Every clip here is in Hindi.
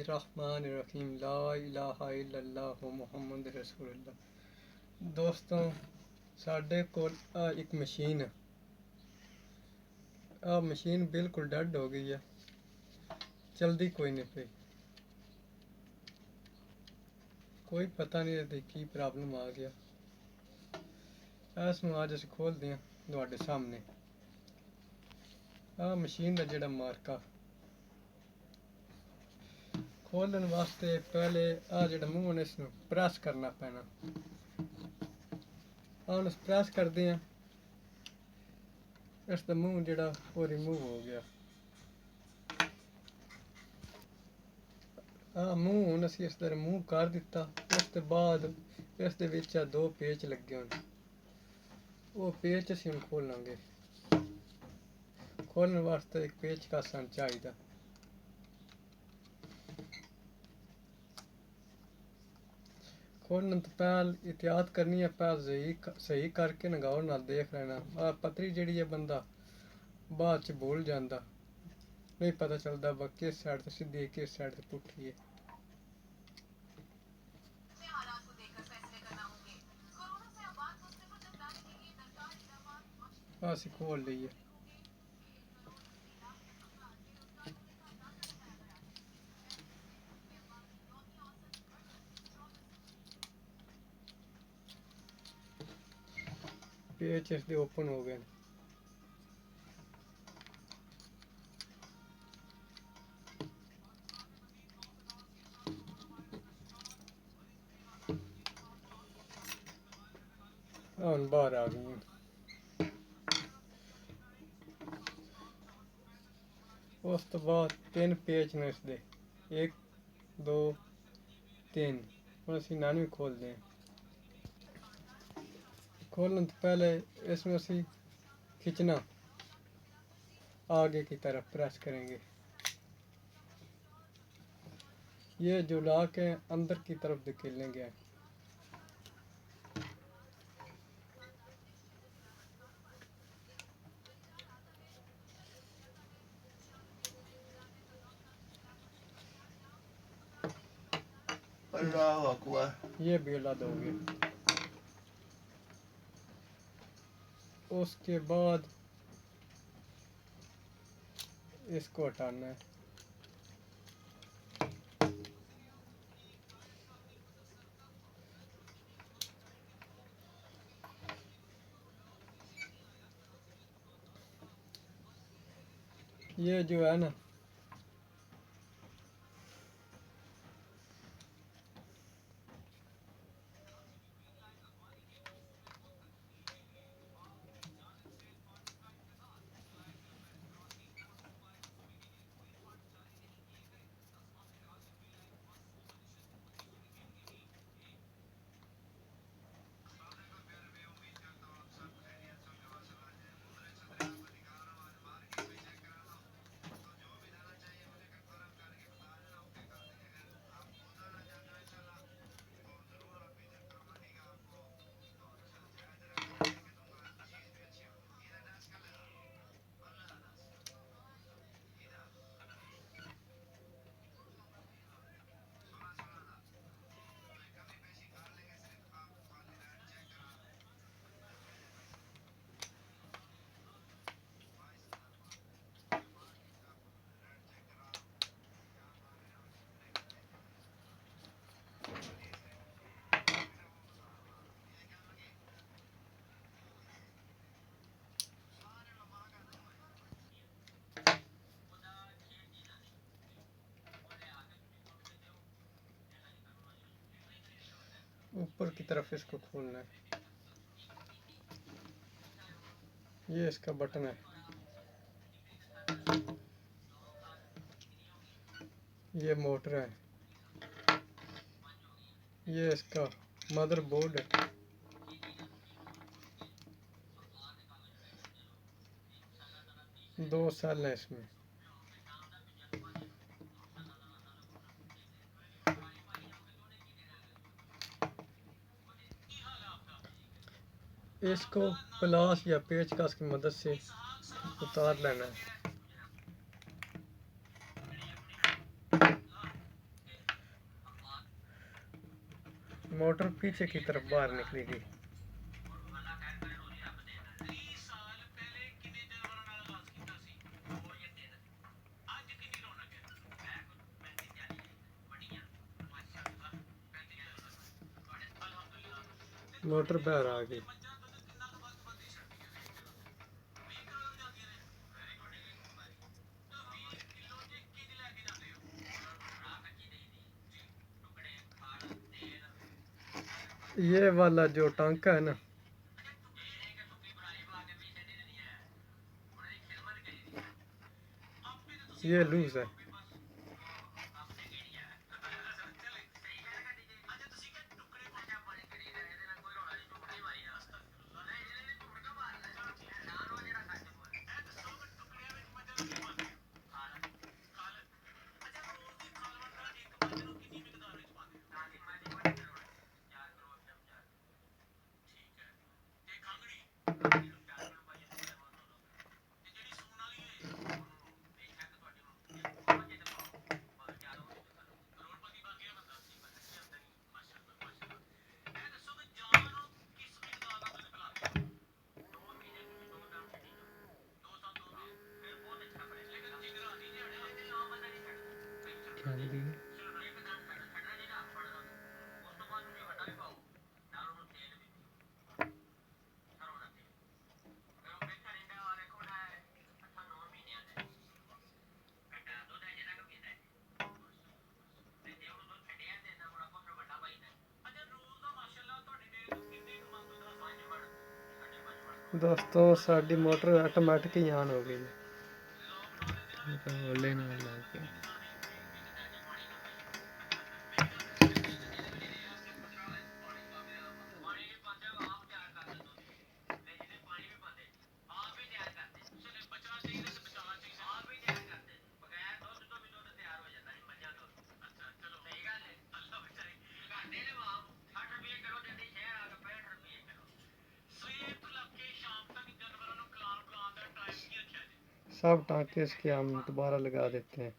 रहमानिर्रहीम ला इलाहा इल्लल्लाह मुहम्मद रसूलुल्लाह। दोस्तों साढ़े कोल एक मशीन मशीन बिल्कुल डेड हो गई है, चलती कोई नहीं पई। कोई पता नहीं रहती की प्रॉब्लम आ गया। इसनूं अज असीं खोलदे हां तुहाडे सामने। मशीन का जिहड़ा मार्का खोलन वास्ते पहले जिहड़ा मूंह है इसनूं प्रेस करना पैना। हम प्रेस करते हैं, इसका मूंह जिहड़ा वो रिमूव हो गया। मूंह हुण असीं इसदा रिमूव कर दिता। उस तो बाद इस दे विच दो पेच लगे होण, वो पेच असीं हुण खोलांगे। खोलने वास्ते एक पेचकस सानूं चाहिदा। खोलने तो पहल एहतियात करनी है, पहल सही करके ना गौर नाल देख लेना। पतरी जिहड़ी है बंदा बाद च भूल जांदा, नहीं पता चलता बा किस साइड ते सीधी है किस साइड ते पुट्ठी है। असीं खोल ली है। पेच इसदे ओपन हो गए। हुण बाहर आ गई। उस तो बाद तीन पेच ने इसदे, एक दो तीन। हुण असीं नानवी खोलते हैं। खोलने तो पहले इसमें असीं खींचना, आगे की तरफ प्रेस करेंगे। ये जुड़ा के अंदर की तरफ धकेलेंगे। ये भी अलग हो गया। उसके बाद इसको हटाना है। ये जो है ना, ऊपर की तरफ इसको खोलना है। ये इसका बटन है। ये मोटर है। ये इसका मदरबोर्ड है। दो सेल है इसमें। इसको प्लास या पेचकस की मदद से उतार लेना है। मोटर पीछे की तरफ बाहर निकलेगी। मोटर बाहर आ गई। ये वाला जो टांका है ना, ये लूज है। दोस्तों sari motor automatic he on हो गई है। सब टाँके इसके हम दोबारा लगा देते हैं।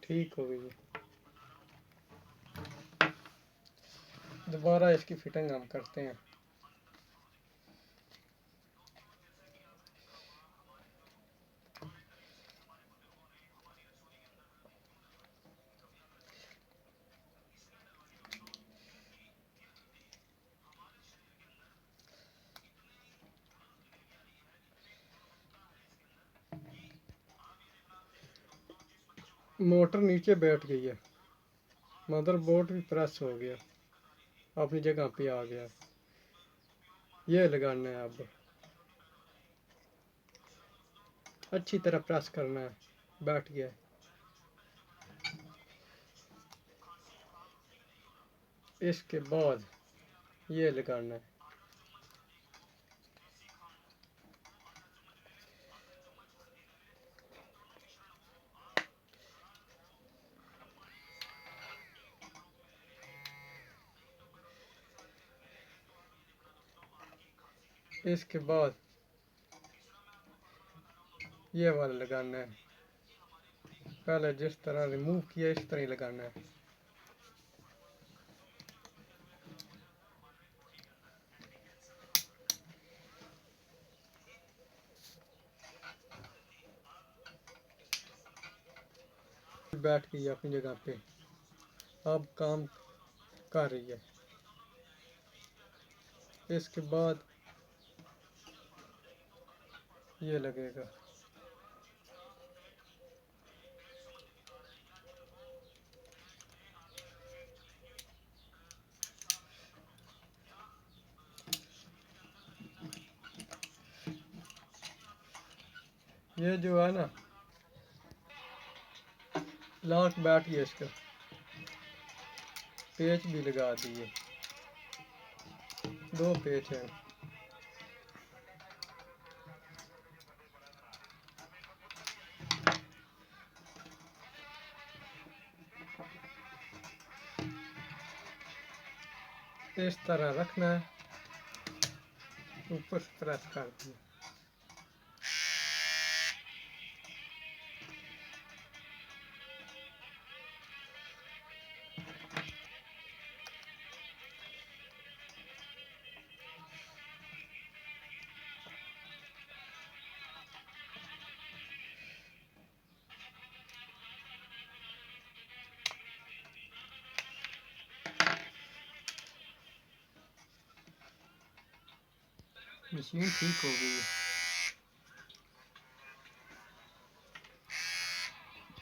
ठीक हो गई। दोबारा इसकी फिटिंग हम करते हैं। मोटर नीचे बैठ गई है, मदरबोर्ड भी प्रेस हो गया, अपनी जगह पे आ गया। ये लगाना है, अब अच्छी तरह प्रेस करना है। बैठ गया। इसके बाद ये लगाना है। इसके बाद ये वाला लगाना है। पहले जिस तरह रिमूव किया इस तरह ही लगाना है। बैठ गई अपनी जगह पे, अब काम कर रही है। इसके बाद ये लगेगा। ये जो है ना, लॉक बैठ गया इसका, पेच भी लगा दिए, 2 पेच हैं। इस तरह रखना है, ऊपर से प्रेस कर दिया। मशीन ठीक हो गई है।